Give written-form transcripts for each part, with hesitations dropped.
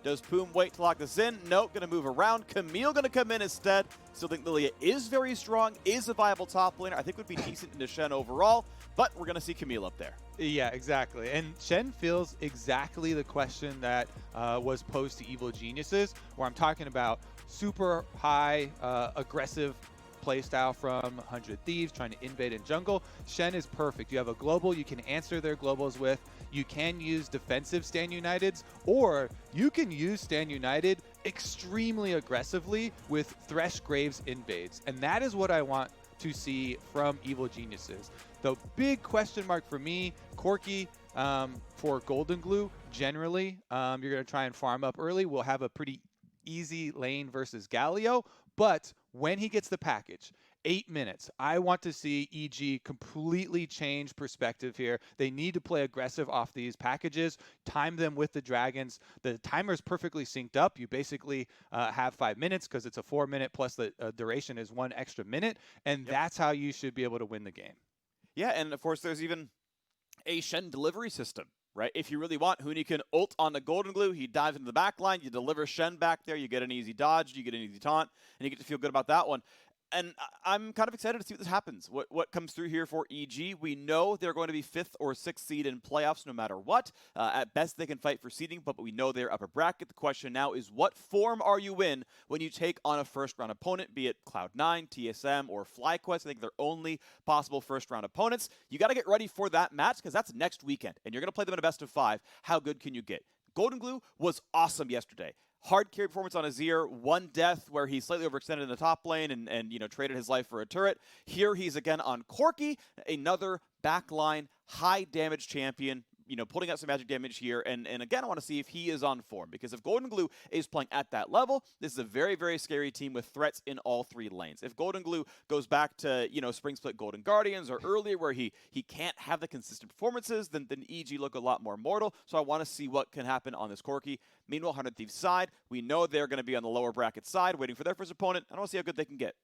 Does Poome wait to lock this in? Nope, going to move around. Camille going to come in instead. Still think Lilia is very strong, is a viable top laner. I think would be decent into Shen overall, but we're going to see Camille up there. Yeah, exactly. And Shen feels exactly the question that was posed to Evil Geniuses, where I'm talking about super high, aggressive playstyle from 100 Thieves, trying to invade in jungle. Shen is perfect. You have a global you can answer their globals with. You can use defensive Stand Uniteds, or you can use Stand United extremely aggressively with Thresh Graves invades. And that is what I want to see from Evil Geniuses. The big question mark for me, Corki, for Goldenglue, generally, you're going to try and farm up early. We'll have a pretty easy lane versus Galio, but when he gets the package, 8 minutes, I want to see EG completely change perspective here. They need to play aggressive off these packages, time them with the dragons. The timer is perfectly synced up. You basically have 5 minutes because it's a 4 minute plus the duration is 1 extra minute, and that's how you should be able to win the game. Yeah, and of course there's even a Shen delivery system. Right? If you really want, Huni can ult on the Goldenglue. He dives into the back line. You deliver Shen back there. You get an easy dodge. You get an easy taunt. And you get to feel good about that one. And I'm kind of excited to see what this happens. What comes through here for EG. We know they're going to be 5th or 6th seed in playoffs no matter what. At best, they can fight for seeding, but we know they're upper bracket. The question now is, what form are you in when you take on a first-round opponent, be it Cloud9, TSM, or FlyQuest? I think they're only possible first-round opponents. You got to get ready for that match because that's next weekend, and you're going to play them in a best-of-5. How good can you get? Goldenglue was awesome yesterday. Hard carry performance on Azir, 1 death where he slightly overextended in the top lane and you know, traded his life for a turret. Here he's again on Corki, another backline high damage champion, you know, putting out some magic damage here. And again, I want to see if he is on form, because if Goldenglue is playing at that level, this is a very, very scary team with threats in all 3 lanes. If Goldenglue goes back to, you know, Spring Split Golden Guardians or earlier where he can't have the consistent performances, then EG look a lot more mortal. So I want to see what can happen on this Corki. Meanwhile, 100 Thieves side, we know they're going to be on the lower bracket side, waiting for their first opponent. I want to see how good they can get.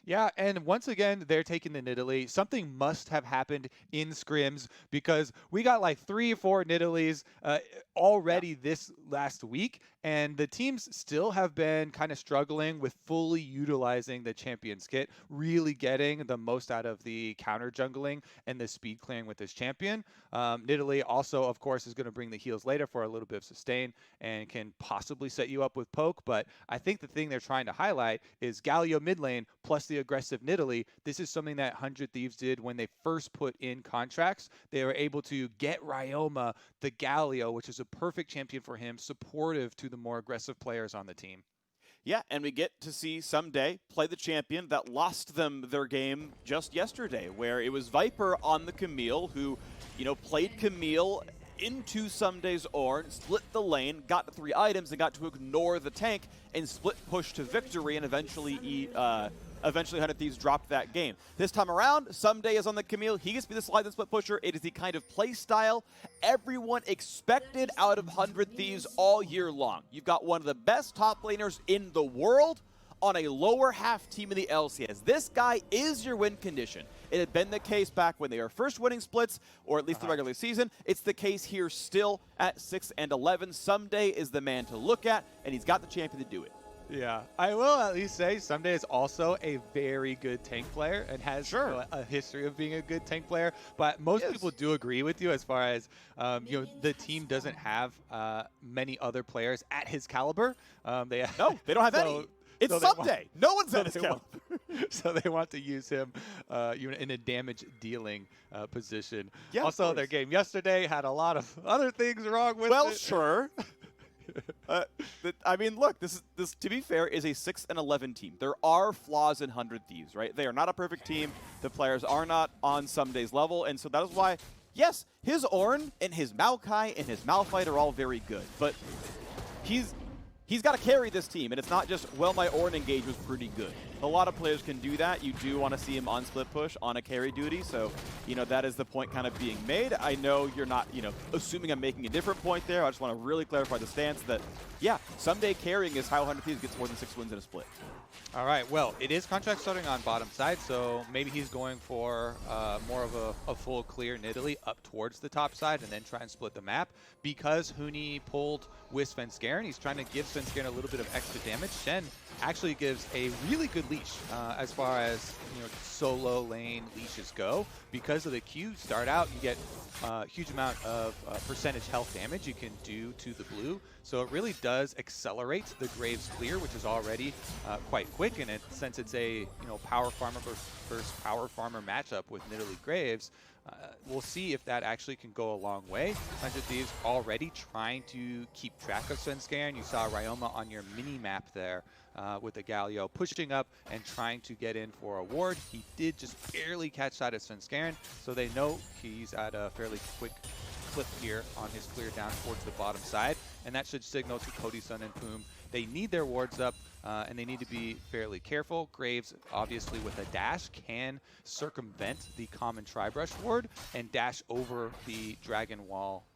Yeah, and once again, they're taking the Nidalee. Something must have happened in scrims, because we got like 3 or 4 Nidalees already this last week, and the teams still have been kind of struggling with fully utilizing the Champions kit, really getting the most out of the counter jungling and the speed clearing with this champion. Nidalee also, of course, is going to bring the heals later for a little bit of sustain and can possibly set you up with poke, but I think the thing they're trying to highlight is Galio mid lane plus the aggressive Nidalee. This is something that 100 Thieves did when they first put in Contractz. They were able to get Ryoma, the Galio, which is a perfect champion for him, supportive to the more aggressive players on the team. Yeah, and we get to see Ssumday play the champion that lost them their game just yesterday, where it was Viper on the Camille, who, you know, played Camille into Ssumday's Ornn, split the lane, got the 3 items, and got to ignore the tank and split push to victory, and eventually 100 Thieves dropped that game. This time around, Ssumday is on the Camille. He gets to be the slide and split pusher. It is the kind of play style everyone expected out of 100 Thieves all year long. You've got one of the best top laners in the world on a lower half team in the LCS. This guy is your win condition. It had been the case back when they were first winning splits, or at least the regular season. It's the case here still at 6 and 11. Ssumday is the man to look at, and he's got the champion to do it. Yeah, I will at least say Ssumday is also a very good tank player and has a history of being a good tank player. But most people do agree with you as far as you know, the team doesn't have many other players at his caliber. No, they don't have any. It's Ssumday. No one's at his caliber. So they want to use him in a damage dealing position. Yeah, also, their game yesterday had a lot of other things wrong with it. Well, sure. I mean, look, this to be fair is a 6 and 11 team. There are flaws in 100 Thieves, right? They are not a perfect team. The players are not on Ssumday's level, and so that is why, yes, his Ornn and his Maokai and his Malphite are all very good, but he's he's got to carry this team, and it's not just, well, my Ornn engage was pretty good. A lot of players can do that. You do want to see him on split push on a carry duty, so, you know, that is the point kind of being made. I know you're not, you know, assuming I'm making a different point there. I just want to really clarify the stance that, yeah, Ssumday carrying is how 100 Thieves gets more than 6 wins in a split. All right, well, it is Contractz starting on bottom side, so maybe he's going for more of a full clear Nidalee up towards the top side and then try and split the map. Because Huni pulled with Svenskeren, he's trying to give Svenskeren a little bit of extra damage. Shen actually gives a really good leash as far as, you know, solo lane leashes go. Because of the Q, start out, you get a huge amount of percentage health damage you can do to the blue. So it really does accelerate the Graves clear, which is already quite quick. And since it's a, you know, power farmer versus power farmer matchup with Nidalee Graves, we'll see if that actually can go a long way. 100 Thieves already trying to keep track of Svenskeren. You saw Ryoma on your mini map there with the Galio pushing up and trying to get in for a ward. He did just barely catch sight of Svenskeren, so they know he's at a fairly quick clip here on his clear down towards the bottom side, and that should signal to Cody, Sun, and Poome they need their wards up, and they need to be fairly careful. Graves, obviously with a dash, can circumvent the common Tribrush ward and dash over the Dragon Wall.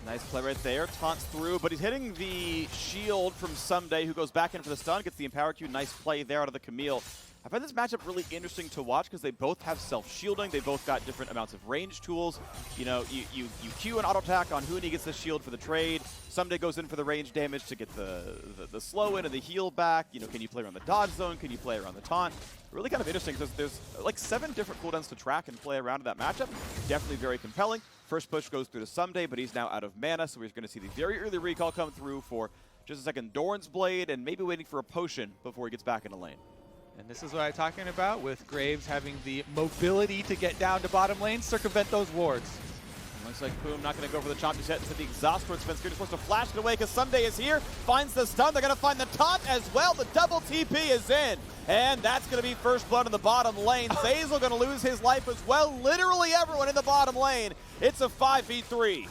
Nice play right there. Taunts through, but he's hitting the shield from Ssumday, who goes back in for the stun, gets the Empower Q. Nice play there out of the Camille. I find this matchup really interesting to watch because they both have self-shielding. They both got different amounts of range tools. You know, you Q an auto attack on Huni, gets the shield for the trade. Ssumday goes in for the range damage to get the slow in and the heal back. You know, can you play around the dodge zone? Can you play around the taunt? Really kind of interesting because there's like 7 different cooldowns to track and play around in that matchup. Definitely very compelling. First push goes through to Ssumday, but he's now out of mana, so we're going to see the very early recall come through for just a second Doran's Blade and maybe waiting for a potion before he gets back into lane. And this is what I'm talking about with Graves having the mobility to get down to bottom lane, circumvent those wards. Looks like Poome not going to go for the chomp just yet into the exhaust towards Svenskeren. He's supposed to flash it away because Ssumday is here, finds the stun. They're going to find the taunt as well. The double TP is in, and that's going to be first blood in the bottom lane. Zeyzal going to lose his life as well. Literally everyone in the bottom lane. It's a 5v3.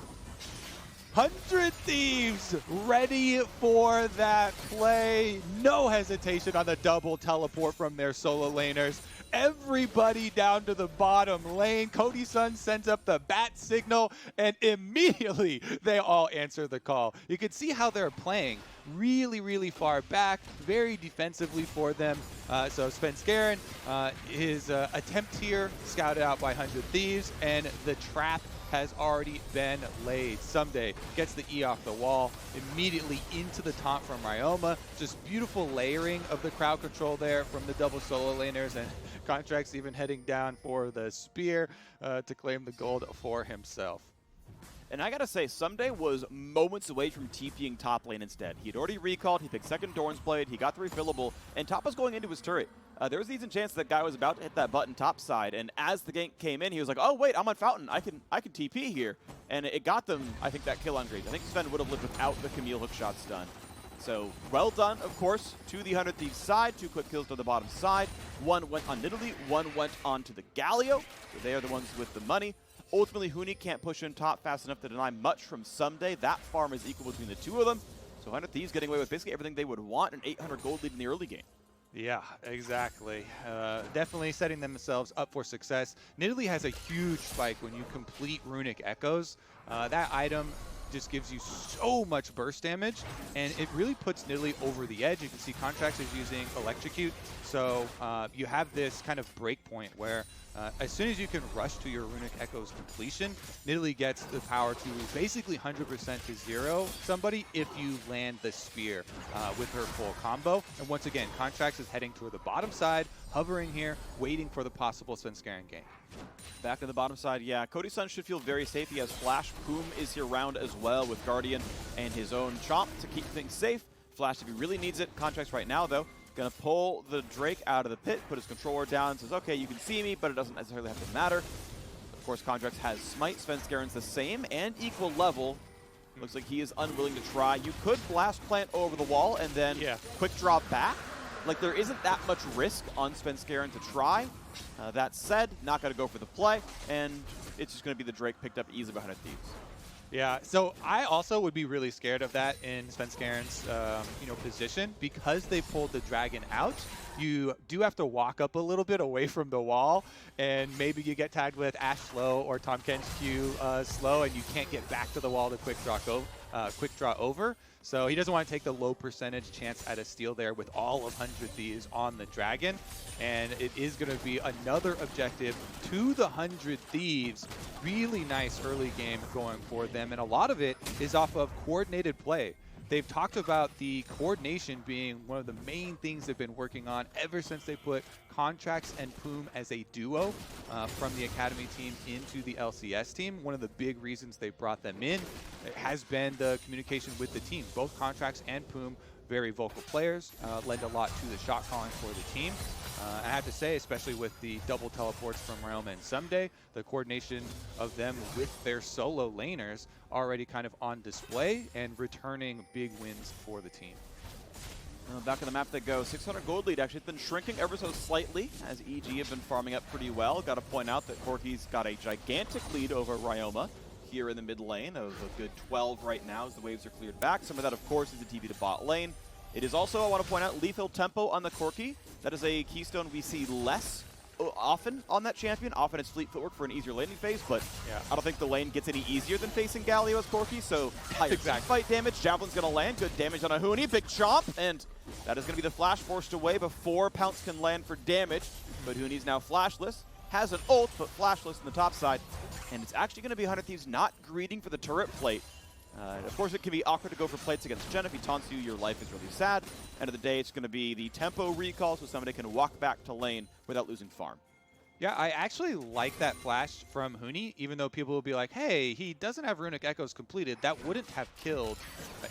100 Thieves ready for that play. No hesitation on the double teleport from their solo laners. Everybody down to the bottom lane. Cody Sun sends up the bat signal, and immediately they all answer the call. You can see how they're playing really, really far back, very defensively for them. So Svenskeren, his attempt here scouted out by 100 Thieves, and the trap has already been laid. Ssumday gets the E off the wall, immediately into the taunt from Ryoma. Just beautiful layering of the crowd control there from the double solo laners, and Contractz even heading down for the spear to claim the gold for himself. And I gotta say, Ssumday was moments away from TPing top lane instead. He had already recalled, he picked second Doran's Blade, he got the refillable, and top was going into his turret. There was a decent chance that guy was about to hit that button top side, and as the gank came in, he was like, oh wait, I'm on Fountain, I can TP here. And it got them, I think, that kill on Graves. I think Sven would have lived without the Camille hookshot stun. So, well done, of course, to the 100 Thieves side. 2 quick kills to the bottom side. 1 went on Nidalee, 1 went on to the Galio. So they are the ones with the money. Ultimately, Huni can't push in top fast enough to deny much from Ssumday. That farm is equal between the two of them. So 100 Thieves getting away with basically everything they would want, an 800 gold lead in the early game. Yeah, exactly. Definitely setting themselves up for success. Nidalee has a huge spike when you complete Runic Echoes. That item just gives you so much burst damage, and it really puts Nidalee over the edge. You can see Contractz is using Electrocute, so you have this kind of break point where as soon as you can rush to your Runic Echoes completion, Nidalee gets the power to basically 100% to zero somebody if you land the spear with her full combo. And once again, Contractz is heading toward the bottom side, hovering here, waiting for the possible Svenskeren gank. Back to the bottom side, yeah. Cody Sun should feel very safe. He has Flash. Poome is here around as well with Guardian and his own Chomp to keep things safe. Flash, if he really needs it. Contractz right now, though, going to pull the Drake out of the pit, put his controller down, says, okay, you can see me, but it doesn't necessarily have to matter. Of course, Contractz has Smite. Svenskeren's the same and equal level. Looks like he is unwilling to try. You could Blast Plant over the wall and then quick draw back. Like, there isn't that much risk on Svenskeren to try. That said, not going to go for the play, and it's just going to be the Drake picked up easily by 100 Thieves. Yeah, so I also would be really scared of that in Svenskeren's position because they pulled the dragon out. You do have to walk up a little bit away from the wall, and maybe you get tagged with Ashe slow or Tahm Kench Q slow, and you can't get back to the wall to quick draw over. So he doesn't want to take the low percentage chance at a steal there with all of 100 Thieves on the dragon. And it is going to be another objective to the 100 Thieves. Really nice early game going for them. And a lot of it is off of coordinated play. They've talked about the coordination being one of the main things they've been working on ever since they put Contractz and Poome as a duo from the Academy team into the LCS team. One of the big reasons they brought them in has been the communication with the team. Both Contractz and Poome, very vocal players, lend a lot to the shot calling for the team. I have to say, especially with the double teleports from Ryoma and Ssumday, the coordination of them with their solo laners already kind of on display and returning big wins for the team. Back on the map they go. 600 gold lead actually has been shrinking ever so slightly as EG have been farming up pretty well. Got to point out that Corki's got a gigantic lead over Ryoma here in the mid lane of a good 12 right now as the waves are cleared back. Some of that, of course, is the TP to bot lane. It is also, I want to point out, lethal tempo on the Corki. That is a keystone we see less often on that champion. Often it's fleet footwork for an easier laning phase, but yeah, I don't think the lane gets any easier than facing Galio as Corki, so higher fight damage. Javelin's going to land. Good damage on a Huni. Big chomp, and that is going to be the flash forced away before Pounce can land for damage. But Huni's now flashless. Has an ult, but flashless on the top side. And it's actually going to be 100 Thieves not greeting for the turret plate. Of course, it can be awkward to go for plates against Shen. If he taunts you, your life is really sad. End of the day, it's going to be the tempo recall so somebody can walk back to lane without losing farm. Yeah, I actually like that flash from Huni, even though people will be like, hey, he doesn't have Runic Echoes completed. That wouldn't have killed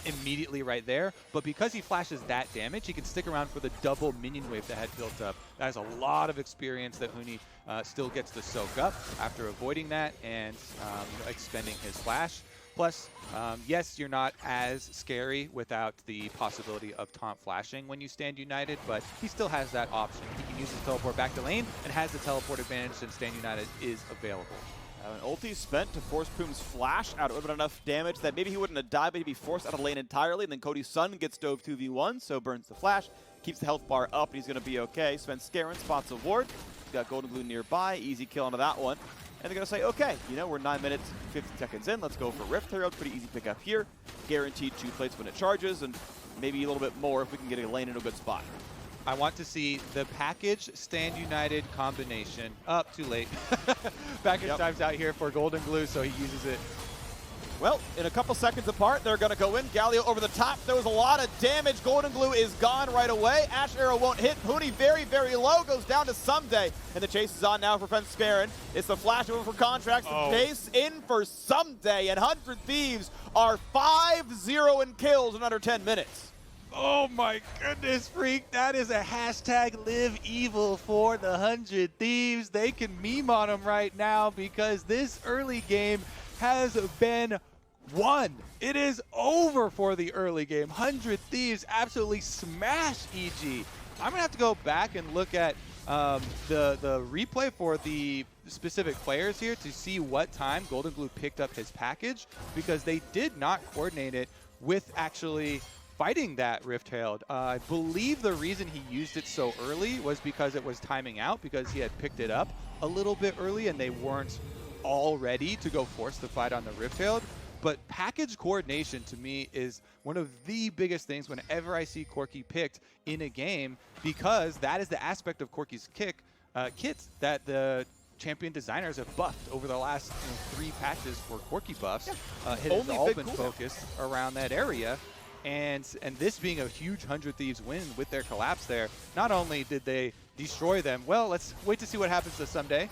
immediately right there. But because he flashes that damage, he can stick around for the double minion wave that had built up. That is a lot of experience that Huni still gets to soak up after avoiding that and expending his flash. Plus, yes, you're not as scary without the possibility of taunt flashing when you stand united, but he still has that option. He can use his teleport back to lane and has the teleport advantage since stand united is available. An ulti spent to force Poome's flash out. It would have been enough damage that maybe he wouldn't have died, but he'd be forced out of lane entirely. And then Cody's son gets dove 2v1, so burns the flash, keeps the health bar up, and he's going to be okay. Svenskeren spots a ward. He's got Goldenglue nearby. Easy kill onto that one. And they're going to say, okay, you know, we're 9 minutes, 50 seconds in. Let's go for Rift Herald. Pretty easy pick up here. Guaranteed 2 plates when it charges, and maybe a little bit more if we can get a lane in a good spot. I want to see the package stand united combination. Too late. Package time's out here for Goldenglue, so he uses it. Well, in a couple seconds apart, they're going to go in. Galio over the top. There was a lot of damage. Goldenglue is gone right away. Ashe arrow won't hit. Huni very, very low. Goes down to Ssumday. And the chase is on now for Svenskeren. It's the flash over for Contractz. The chase in for Ssumday. And 100 Thieves are 5-0 in kills in under 10 minutes. Oh my goodness, Freak. That is a hashtag live evil for the 100 Thieves. They can meme on them right now because this early game has been won. It is over for the early game. 100 Thieves absolutely smash EG. I'm going to have to go back and look at the replay for the specific players here to see what time Goldenglue picked up his package, because they did not coordinate it with actually fighting that Rift Herald. I believe the reason he used it so early was because it was timing out, because he had picked it up a little bit early and they weren't all ready to go force the fight on the Rift Herald. But package coordination to me is one of the biggest things whenever I see Corki picked in a game, because that is the aspect of Corki's kits that the champion designers have buffed over the last 3 patches for Corki buffs. It has all been focused around that area. And this being a huge 100 Thieves win with their collapse there, not only did they destroy them, well, let's wait to see what happens to Ssumday.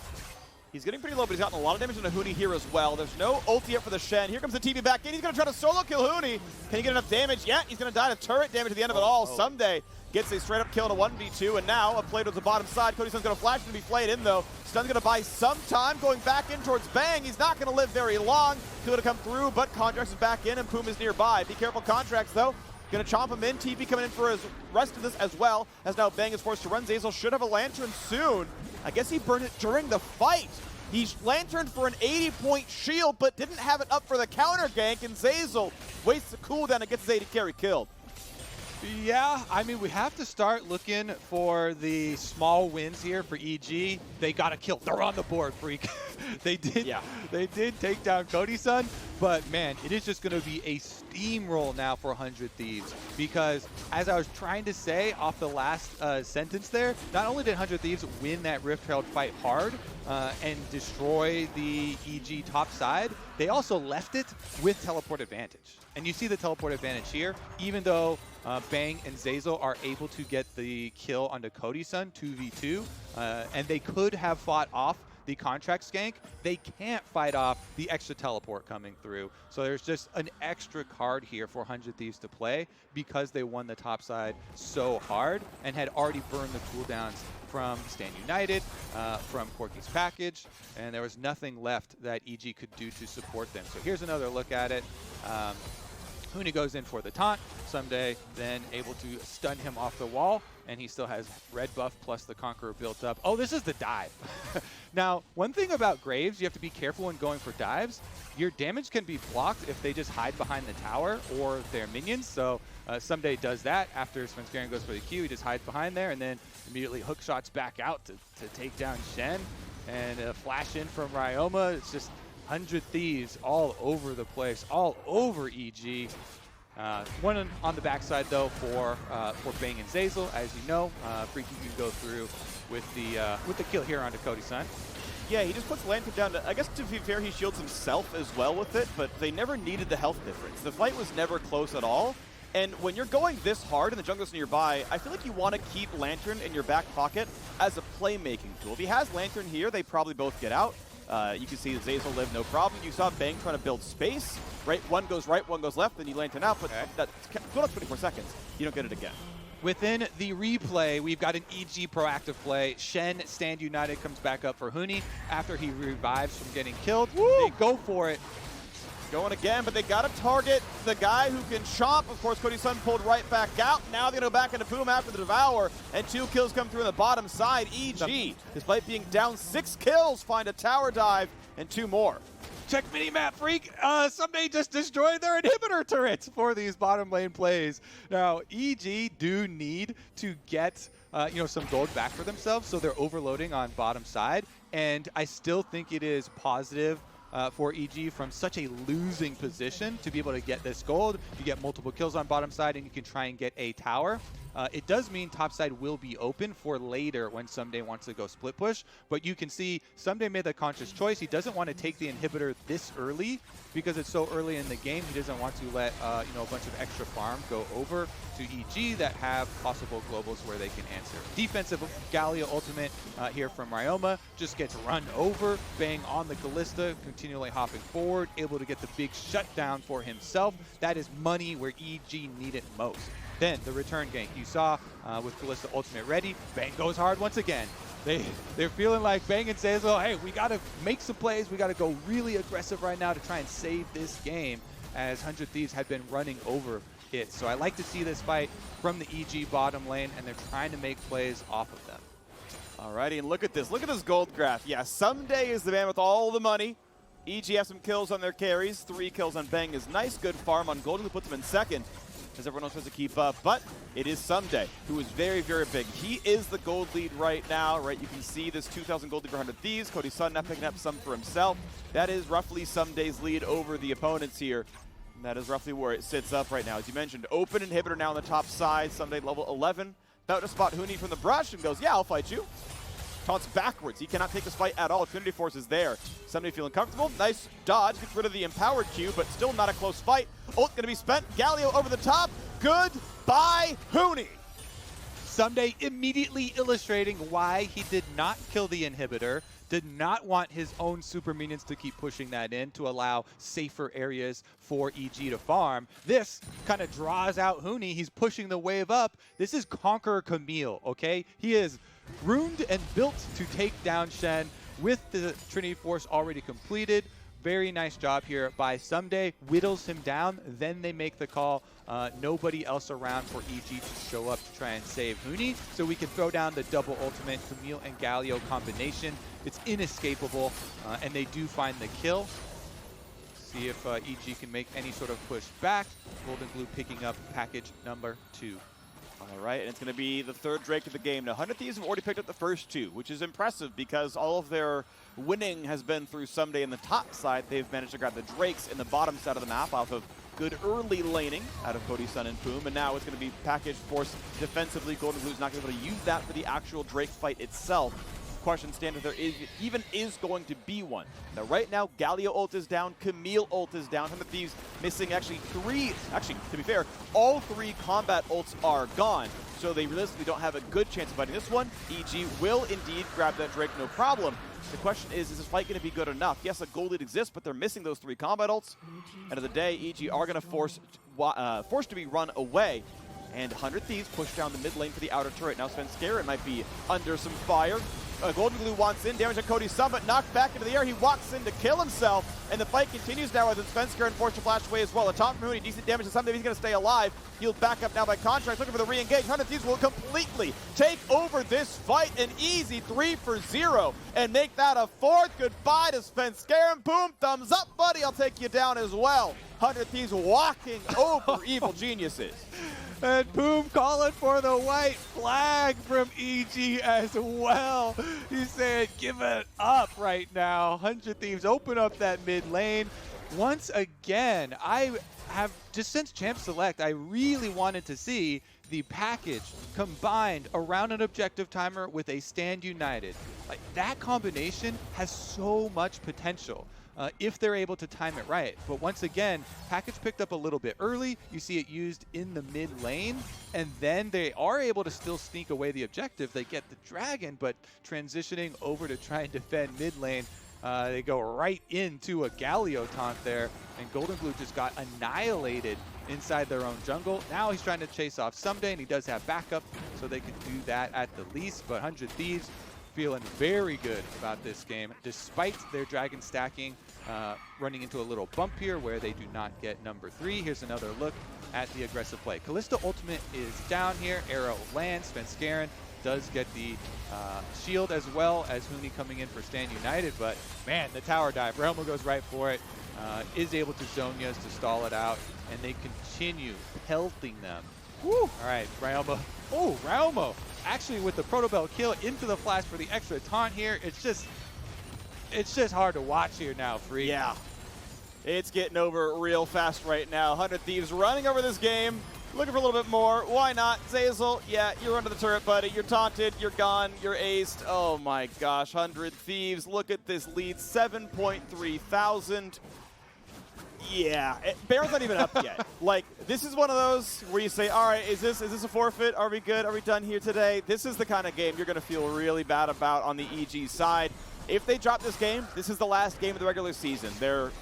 He's getting pretty low, but he's gotten a lot of damage on a Huni here as well. There's no ulti yet for the Shen. Here comes the TP back in. He's going to try to solo kill Huni. Can he get enough damage yet? He's going to die to turret damage at the end of it all. Ssumday gets a straight up kill in a 1v2, and now a play to the bottom side. Cody's going to flash and be flayed in, though. Stun's going to buy some time going back in towards Bang. He's not going to live very long. He's going to come through, but Contractz is back in, and Poome is nearby. Be careful, Contractz, though. Going to chomp him in. TP coming in for his rest of this as well, as now Bang is forced to run. Zeyzal should have a lantern soon. I guess he burned it during the fight. He lanterned for an 80-point shield, but didn't have it up for the counter gank, and Zeyzal wastes the cooldown and gets his AD carry killed. Yeah, I mean, we have to start looking for the small wins here for EG. They got a kill. They're on the board, Freak. They did take down Cody's son, but man, it is just going to be a steamroll now for 100 Thieves, because as I was trying to say off the last sentence there, not only did 100 Thieves win that Rift Herald fight hard and destroy the EG top side, they also left it with teleport advantage. And you see the teleport advantage here, even though Bang and Zeyzal are able to get the kill onto Cody's son, 2v2, and they could have fought off the Contractz gank. They can't fight off the extra teleport coming through. So there's just an extra card here for 100 Thieves to play because they won the top side so hard and had already burned the cooldowns from Stand United, from Corki's package, and there was nothing left that EG could do to support them. So here's another look at it. Huni goes in for the taunt. Ssumday then able to stun him off the wall, and he still has red buff plus the Conqueror built up. Oh, this is the dive. Now, one thing about Graves, you have to be careful when going for dives. Your damage can be blocked if they just hide behind the tower or their minions. So Ssumday does that after Svenskeren goes for the Q. He just hides behind there and then immediately hook shots back out to take down Shen. And a flash in from Ryoma. It's just 100 Thieves all over the place, all over EG. One on the backside though for Bang and Zeyzal, as you know. Freaky can go through with the kill here onto Cody's son. Yeah, he just puts Lantern down. I guess to be fair, he shields himself as well with it, but they never needed the health difference. The fight was never close at all. And when you're going this hard and the jungler's nearby, I feel like you want to keep Lantern in your back pocket as a playmaking tool. If he has Lantern here, they probably both get out. You can see Zeyzal live no problem. You saw Bang trying to build space. Right, one goes right, one goes left, then you Lantern out, but that's going up 24 seconds. You don't get it again. Within the replay, we've got an EG proactive play. Shen, Stand United, comes back up for Huni after he revives from getting killed. Woo! They go for it. Going again, but they got to target the guy who can chomp. Of course, Cody's son pulled right back out. Now they're going to go back into Poome after the Devour, and 2 kills come through on the bottom side. EG, despite being down 6 kills, find a tower dive and 2 more. Check mini-map, Freak. Ssumday just destroyed their inhibitor turrets for these bottom lane plays. Now, EG do need to get some gold back for themselves, so they're overloading on bottom side, and I still think it is positive for EG from such a losing position to be able to get this gold. You get multiple kills on bottom side, and you can try and get a tower. It does mean top side will be open for later when Ssumday wants to go split push, but you can see Ssumday made the conscious choice. He doesn't want to take the inhibitor this early because it's so early in the game. He doesn't want to let a bunch of extra farm go over to EG that have possible globals where they can answer. Defensive Galio ultimate here from Ryoma just gets run over. Bang on the Kalista, continually hopping forward, able to get the big shutdown for himself. That is money where EG need it most. Then the return gank you saw with Kalista ultimate ready. Bang goes hard once again. They're feeling like Bang and Zeyzal, hey, we got to make some plays. We got to go really aggressive right now to try and save this game, as 100 Thieves had been running over it. So I like to see this fight from the EG bottom lane, and they're trying to make plays off of them. Alrighty, and look at this. Look at this gold graph. Yeah, Ssumday is the man with all the money. EG has some kills on their carries. 3 kills on Bang is nice. Good farm on Goldenglue puts them in second, as everyone else tries to keep up. But it is Ssumday, who is very, very big. He is the gold lead right now, right? You can see this 2,000 gold lead for 100 Thieves. Cody's son now picking up some for himself. That is roughly Ssumday's lead over the opponents here. And that is roughly where it sits up right now. As you mentioned, open inhibitor now on the top side. Ssumday level 11. About to spot Huni from the brush and goes, yeah, I'll fight you. Taunts backwards. He cannot take this fight at all. Trinity Force is there. Ssumday feeling comfortable. Nice dodge. Gets rid of the empowered Q, but still not a close fight. Ult going to be spent. Galio over the top. Goodbye, Huni. Ssumday immediately illustrating why he did not kill the inhibitor, did not want his own super minions to keep pushing that in to allow safer areas for EG to farm. This kind of draws out Huni. He's pushing the wave up. This is Conqueror Camille, okay? He is ruined and built to take down Shen with the Trinity Force already completed. very nice job here by Ssumday. Whittles him down, then they make the call. Nobody else around for EG to show up to try and save Huni, so we can throw down the double ultimate Camille and Galio combination. It's inescapable, and they do find the kill. See if EG can make any sort of push back. Goldenglue picking up package number 2. All right, and it's going to be the third Drake of the game. Now, 100 Thieves have already picked up the first 2, which is impressive because all of their winning has been through Ssumday in the top side. They've managed to grab the Drakes in the bottom side of the map off of good early laning out of Cody, Shen, and Poome, and now it's going to be package force defensively. Goldenglue is not going to be able to use that for the actual Drake fight itself. Question stands if there is going to be one. Now, right now, Galio ult is down, Camille ult is down. 100 Thieves missing actually 3. Actually, to be fair, all 3 combat ults are gone, so they realistically don't have a good chance of fighting this one. EG will indeed grab that Drake, no problem. The question is this fight going to be good enough? Yes, a goal lead exists, but they're missing those 3 combat ults. End of the day, EG are going to forced to be run away. And 100 Thieves push down the mid lane for the outer turret. Now Svenskeren might be under some fire. Goldenglue wants in, damage on Cody's summit, knocked back into the air. He walks in to kill himself, and the fight continues now with Svenskeren forced to flash away as well. A Tahm from Huni, decent damage to Ssumday. He's going to stay alive. He'll back up now by Contractz, looking for the re-engage. 100 Thieves will completely take over this fight, an easy 3 for 0, and make that a 4th. Goodbye to Svenskeren. Poome, thumbs up, buddy. I'll take you down as well. 100 Thieves walking over evil geniuses. And Poome calling for the white flag from EG as well. He's saying, give it up right now. 100 Thieves open up that mid lane. Once again, I have, just since Champ Select, I really wanted to see the package combined around an objective timer with a Stand United. Like, that combination has so much potential. If they're able to time it right. But once again, package picked up a little bit early. You see it used in the mid lane, and then they are able to still sneak away the objective. They get the dragon, but transitioning over to try and defend mid lane, they go right into a Galio taunt there, and Goldenglue just got annihilated inside their own jungle. Now he's trying to chase off Ssumday, and he does have backup, so they can do that at the least. But 100 Thieves feeling very good about this game, despite their dragon stacking, running into a little bump here where they do not get number 3. Here's another look at the aggressive play. Kalista ultimate is down here. Arrow lands. Svenskeren does get the shield as well as Huni coming in for Stand United, but man, the tower dive. Ryoma goes right for it, is able to Zonias to stall it out, and they continue pelting them. Woo! All right, Ryoma. Oh, Ryoma actually with the Proto Bell kill into the flash for the extra taunt here. It's just hard to watch here now, Freak. Yeah, it's getting over real fast right now. 100 Thieves running over this game, looking for a little bit more. Why not? Zeyzal, yeah, you're under the turret, buddy. You're taunted, you're gone, you're aced. Oh my gosh, 100 Thieves, look at this lead, 7.3 thousand. Yeah, Baron's not even up yet. Like, this is one of those where you say, all right, is this a forfeit? Are we good? Are we done here today? This is the kind of game you're going to feel really bad about on the EG side. If they drop this game, this is the last game of the regular season.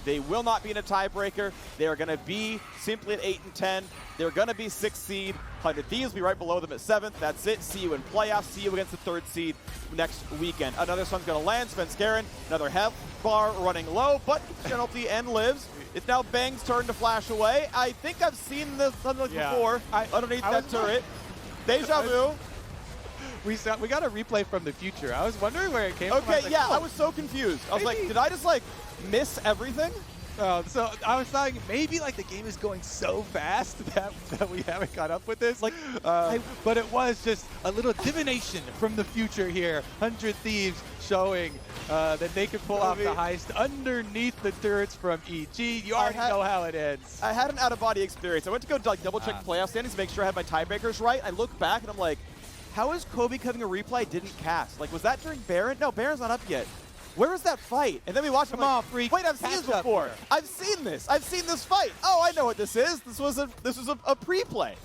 They will not be in a tiebreaker. They are going to be simply at 8 and 10. They're going to be 6th seed. 100 Thieves will be right below them at 7th. That's it. See you in playoffs. See you against the 3rd seed next weekend. Another sun's going to land. Svenskeren, another health bar running low, but penalty and lives. It's now Bang's turn to flash away. I think I've seen this something like before underneath that turret. Deja vu. We got a replay from the future. I was wondering where it came from. Okay, yeah, I was so confused. I was like, did I just like miss everything? So I was thinking maybe like the game is going so fast that we haven't caught up with this. Like, but it was just a little divination from the future here. 100 Thieves showing that they could pull off the heist underneath the turrets from EG. You already know how it ends. I had an out-of-body experience. I went to go like double-check playoff standings to make sure I had my tiebreakers right. I look back and I'm like, how is Kobe cutting a replay didn't cast? Like, was that during Baron? No, Baron's not up yet. Where was that fight? And then we watched. Come on, Freak. Wait, I've seen this before. I've seen this. I've seen this fight. Oh, I know what this is. This was a pre-play.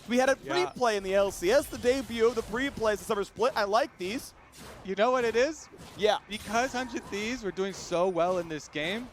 We had a pre-play in the LCS, the debut of the pre-plays, the summer split. I like these. You know what it is? Yeah. Because 100 Thieves were doing so well in this game,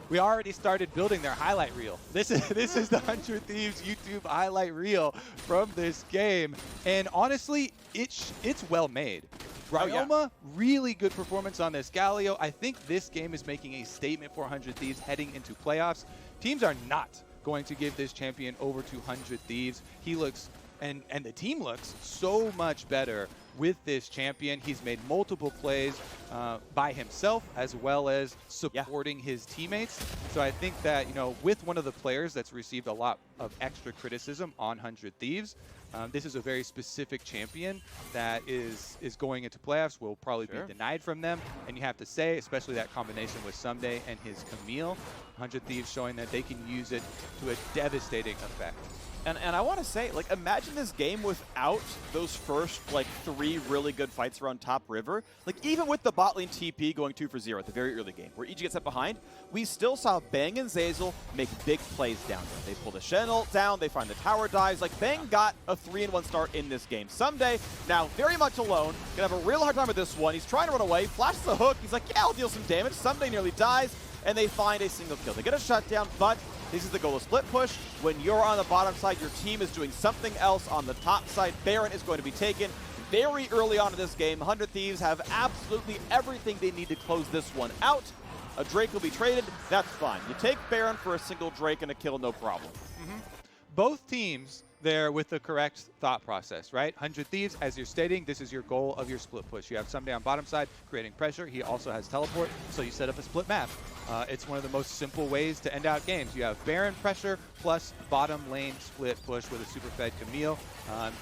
we already started building their highlight reel. This is the 100 Thieves YouTube highlight reel from this game, and honestly, it's well made. Ryoma, really good performance on this Galio. I think this game is making a statement for 100 Thieves heading into playoffs. Teams are not going to give this champion over to 100 Thieves. He looks, and the team looks so much better with this champion. He's made multiple plays by himself as well as supporting his teammates. So I think that, you know, with one of the players that's received a lot of extra criticism on 100 Thieves, this is a very specific champion that is going into playoffs, will probably be denied from them. And you have to say, especially that combination with Ssumday and his Camille, 100 Thieves showing that they can use it to a devastating effect. And I want to say, like, imagine this game without those first, like, 3 really good fights around top river. Like, even with the bot lane TP going 2 for 0 at the very early game, where EG gets set behind, we still saw Bang and Zeyzal make big plays down there. They pull the Shen ult down, they find the tower dives. Like, Bang got a 3-in-1 start in this game. Ssumday, now very much alone, gonna have a real hard time with this one. He's trying to run away, flashes the hook. He's like, yeah, I'll deal some damage. Ssumday nearly dies, and they find a single kill. They get a shutdown, but this is the goal of split push. When you're on the bottom side, your team is doing something else on the top side. Baron is going to be taken very early on in this game. 100 Thieves have absolutely everything they need to close this one out. A Drake will be traded. That's fine. You take Baron for a single Drake and a kill, no problem. Both teams there with the correct thought process, right? 100 Thieves, as you're stating, this is your goal of your split push. You have Ssumday on bottom side creating pressure. He also has teleport, so you set up a split map. It's one of the most simple ways to end out games. You have Baron pressure plus bottom lane split push with a super fed Camille.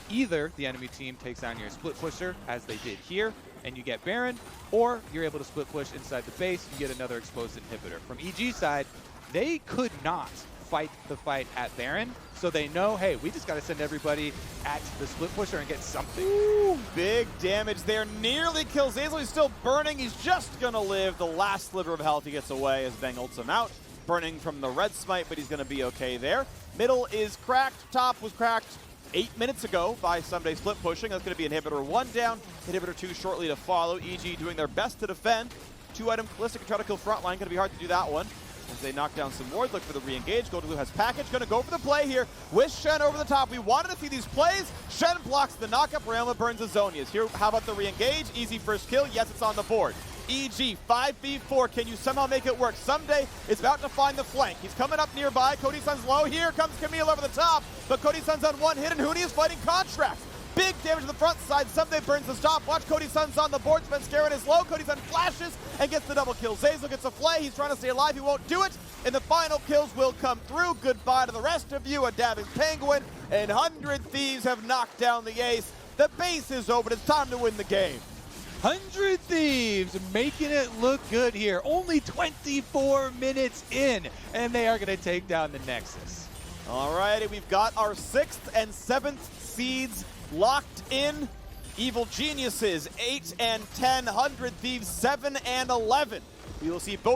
Either the enemy team takes down your split pusher, as they did here, and you get Baron, or you're able to split push inside the base, you get another exposed inhibitor. From EG side, they could not fight the fight at Baron, so they know, hey, we just got to send everybody at the split pusher and get something. Ooh, big damage there. Nearly kills Zeyzal. He's still burning. He's just going to live. The last sliver of health he gets away as Bang ults him out. Burning from the red smite, but he's going to be okay there. Middle is cracked. Top was cracked 8 minutes ago by Ssumday split pushing. That's going to be inhibitor 1 down. Inhibitor 2 shortly to follow. EG doing their best to defend. 2-item Kalista can try to kill frontline. Going to be hard to do that one. As they knock down some wards, look for the re-engage. Goldenglue has package, gonna go for the play here with Shen over the top. We wanted to see these plays. Shen blocks the knockup, Ryoma burns the Zonias. Here, how about the re-engage? Easy first kill, yes, it's on the board. EG, 5v4, can you somehow make it work? Ssumday is about to find the flank. He's coming up nearby, Cody Sun's low. Here comes Camille over the top, but Cody Sun's on one hit, and Huni is fighting Contractz. Big damage to the front side. Ssumday burns the stop. Watch Cody Sun's on the board. Svenskeren is low. Cody Sun flashes and gets the double kill. Zeyzal gets a flay. He's trying to stay alive. He won't do it. And the final kills will come through. Goodbye to the rest of you. A dabbing penguin. And 100 Thieves have knocked down the ace. The base is open. It's time to win the game. 100 Thieves making it look good here. Only 24 minutes in, and they are going to take down the Nexus. All righty, we've got our 6th and 7th seeds locked in. Evil Geniuses 8 and 10, 100 Thieves 7 and 11. We will see both